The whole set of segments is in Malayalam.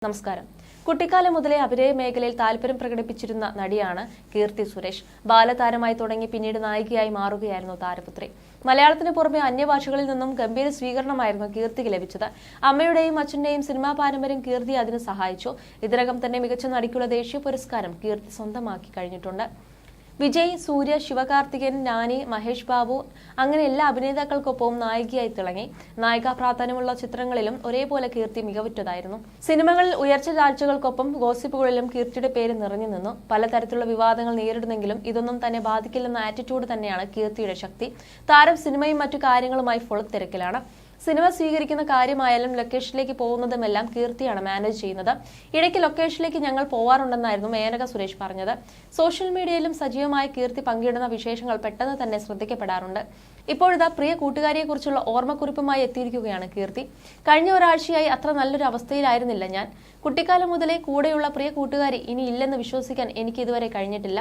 നമസ്കാരം. കുട്ടിക്കാലം മുതലേ അഭിനയ മേഖലയിൽ താല്പര്യം പ്രകടിപ്പിച്ചിരുന്ന നടിയാണ് കീർത്തി സുരേഷ്. ബാലതാരമായി തുടങ്ങി പിന്നീട് നായികയായി മാറുകയായിരുന്നു താരപുത്രി. മലയാളത്തിന് പുറമെ അന്യഭാഷകളിൽ നിന്നും ഗംഭീര സ്വീകരണമായിരുന്നു കീർത്തിക്ക് ലഭിച്ചത്. അമ്മയുടെയും അച്ഛന്റെയും സിനിമാ പാരമ്പര്യം കീർത്തി അതിന് സഹായിച്ചു. ഇതിനകം തന്നെ മികച്ച നടിക്കുള്ള ദേശീയ പുരസ്കാരം കീർത്തി സ്വന്തമാക്കി കഴിഞ്ഞിട്ടുണ്ട്. വിജയ്, സൂര്യ, ശിവകാർത്തികൻ, നാനി, മഹേഷ് ബാബു അങ്ങനെ എല്ലാ അഭിനേതാക്കൾക്കൊപ്പവും നായികയായി തിളങ്ങി. നായികാ പ്രാധാന്യമുള്ള ചിത്രങ്ങളിലും ഒരേപോലെ കീർത്തി മികവുറ്റതായിരുന്നു. സിനിമകളിൽ ഉയർച്ച താഴ്ചകൾക്കൊപ്പം ഗോസിപ്പുകളിലും കീർത്തിയുടെ പേര് നിറഞ്ഞു നിന്നു. പലതരത്തിലുള്ള വിവാദങ്ങൾ നേരിടുന്നെങ്കിലും ഇതൊന്നും തന്നെ ബാധിക്കില്ലെന്ന ആറ്റിറ്റ്യൂഡ് തന്നെയാണ് കീർത്തിയുടെ ശക്തി. താരം സിനിമയും മറ്റു കാര്യങ്ങളുമായി ഫുൾ തിരക്കിലാണ്. സിനിമ സ്വീകരിക്കുന്ന കാര്യമായാലും ലൊക്കേഷനിലേക്ക് പോകുന്നതുമെല്ലാം കീർത്തിയാണ് മാനേജ് ചെയ്യുന്നത്. ഇടയ്ക്ക് ലൊക്കേഷനിലേക്ക് ഞങ്ങൾ പോവാറുണ്ടെന്നായിരുന്നു മേനക സുരേഷ് പറഞ്ഞത്. സോഷ്യൽ മീഡിയയിലും സജീവമായ കീർത്തി പങ്കിടുന്ന വിശേഷങ്ങൾ പെട്ടെന്ന് തന്നെ ശ്രദ്ധിക്കപ്പെടാറുണ്ട്. ഇപ്പോഴിതാ പ്രിയ കൂട്ടുകാരിയെക്കുറിച്ചുള്ള ഓർമ്മക്കുറിപ്പുമായി എത്തിയിരിക്കുകയാണ് കീർത്തി. കഴിഞ്ഞ ഒരാഴ്ചയായി അത്ര നല്ലൊരു അവസ്ഥയിലായിരുന്നില്ല ഞാൻ. കുട്ടിക്കാലം മുതലേ കൂടെയുള്ള പ്രിയ കൂട്ടുകാരി ഇനി ഇല്ലെന്ന് വിശ്വസിക്കാൻ എനിക്ക് ഇതുവരെ കഴിഞ്ഞിട്ടില്ല.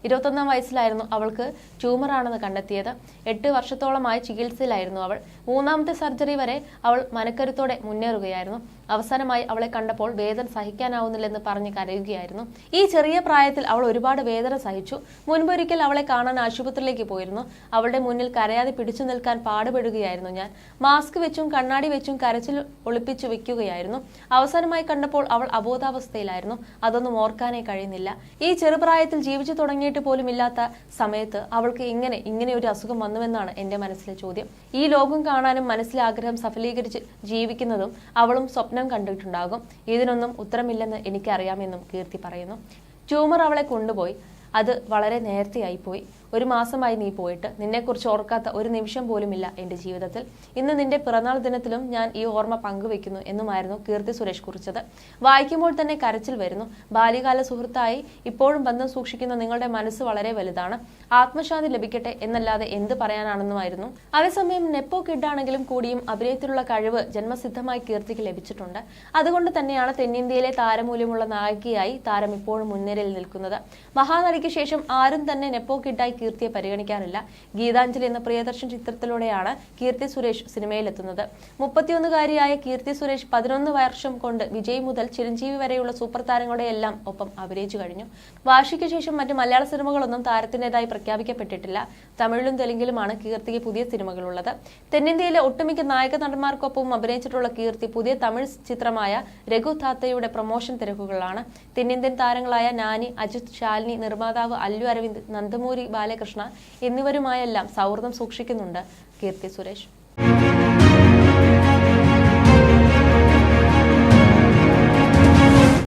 21-ാം വയസ്സിലായിരുന്നു അവൾക്ക് ട്യൂമറാണെന്ന് കണ്ടെത്തിയത്. 8 വർഷത്തോളമായി ചികിത്സയിലായിരുന്നു അവൾ. 3ാമത്തെ സർജറി വരെ അവൾ മനക്കരുത്തോടെ മുന്നേറുകയായിരുന്നു. അവസാനമായി അവളെ കണ്ടപ്പോൾ വേദന സഹിക്കാനാവുന്നില്ലെന്ന് പറഞ്ഞ് കരയുകയായിരുന്നു. ഈ ചെറിയ പ്രായത്തിൽ അവൾ ഒരുപാട് വേദന സഹിച്ചു. മുൻപൊരിക്കൽ അവളെ കാണാൻ ആശുപത്രിയിലേക്ക് പോയിരുന്നു. അവളുടെ മുന്നിൽ കരയാതെ പിടിച്ചു നിൽക്കാൻ പാടുപെടുകയായിരുന്നു ഞാൻ. മാസ്ക് വെച്ചും കണ്ണാടി വെച്ചും കരച്ചിൽ ഒളിപ്പിച്ചു വെക്കുകയായിരുന്നു. അവസാനമായി കണ്ടപ്പോൾ അവൾ അബോധാവസ്ഥയിലായിരുന്നു. അതൊന്നും ഓർക്കാനേ കഴിയുന്നില്ല. ഈ ചെറുപ്രായത്തിൽ ജീവിച്ചു തുടങ്ങിയിട്ട് പോലും ഇല്ലാത്ത സമയത്ത് അവൾക്ക് ഇങ്ങനെ ഒരു അസുഖം വന്നുവെന്നാണ് എന്റെ മനസ്സിലെ ചോദ്യം. ഈ ലോകം കാണാനും മനസ്സിലെ ആഗ്രഹം സഫലീകരിച്ച് ജീവിക്കുന്നതും അവളും സ്വപ്നം കണ്ടിട്ടുണ്ടാകും. ഇതിനൊന്നും ഉത്തരമില്ലെന്ന് എനിക്കറിയാമെന്നും കീർത്തി പറയുന്നു. ട്യൂമർ അവളെ കൊണ്ടുപോയി. അത് വളരെ നേരത്തെയായി പോയി. 1 മാസമായി നീ പോയിട്ട്. നിന്നെക്കുറിച്ച് ഓർക്കാത്ത ഒരു നിമിഷം പോലുമില്ല എന്റെ ജീവിതത്തിൽ. ഇന്ന് നിന്റെ പിറന്നാൾ ദിനത്തിലും ഞാൻ ഈ ഓർമ്മ പങ്കുവെക്കുന്നു എന്നുമായിരുന്നു കീർത്തി സുരേഷ് കുറിച്ചത്. വായിക്കുമ്പോൾ തന്നെ കരച്ചിൽ വരുന്നു. ബാല്യകാല സുഹൃത്തായി ഇപ്പോഴും ബന്ധം സൂക്ഷിക്കുന്ന നിങ്ങളുടെ മനസ്സ് വളരെ വലുതാണ്. ആത്മശാന്തി ലഭിക്കട്ടെ എന്നല്ലാതെ എന്ത് പറയാനാണെന്നുമായിരുന്നു. അതേസമയം നെപ്പോ കിഡാണെങ്കിലും കൂടിയും അഭിനയത്തിലുള്ള കഴിവ് ജന്മസിദ്ധമായി കീർത്തിക്ക് ലഭിച്ചിട്ടുണ്ട്. അതുകൊണ്ട് തന്നെയാണ് തെന്നിന്ത്യയിലെ താരമൂല്യമുള്ള നായികയായി താരം ഇപ്പോഴും മുൻനിരയിൽ നിൽക്കുന്നത്. മഹാനടിക്ക് ശേഷം ആരും തന്നെ നെപ്പോ കിഡായി കീർത്തിയെ പരിഗണിക്കാറില്ല. ഗീതാഞ്ജലി എന്ന പ്രിയദർശൻ ചിത്രത്തിലൂടെയാണ് കീർത്തി സുരേഷ് സിനിമയിലെത്തുന്നത്. 31-കാരിയായ കീർത്തി സുരേഷ് 11 വർഷം കൊണ്ട് വിജയ് മുതൽ ചിരഞ്ജീവി വരെയുള്ള സൂപ്പർ താരങ്ങളുടെ എല്ലാം ഒപ്പം അഭിനയിച്ചു കഴിഞ്ഞു. വാശിക്ക് ശേഷം മറ്റ് മലയാള സിനിമകളൊന്നും താരത്തിൻ്റെതായി പ്രഖ്യാപിക്കപ്പെട്ടിട്ടില്ല. തമിഴിലും തെലുങ്കിലുമാണ് കീർത്തിക്ക് പുതിയ സിനിമകളുള്ളത്. തെന്നിന്ത്യയിലെ ഒട്ടുമിക്ക നായക നടന്മാർക്കൊപ്പവും അഭിനയിച്ചിട്ടുള്ള കീർത്തി പുതിയ തമിഴ് ചിത്രമായ രഘു താത്തയുടെ പ്രൊമോഷൻ തിരക്കുകളാണ്. തെന്നിന്ത്യൻ താരങ്ങളായ നാനി, അജിത്, ശാലിനി, നിർമ്മാതാവ് അല്ലു അരവിന്ദ്, നന്ദമൂരി ബാലകൃഷ്ണ എന്നിവരുമായെല്ലാം സൗഹൃദം സൂക്ഷിക്കുന്നുണ്ട് കീർത്തി സുരേഷ്.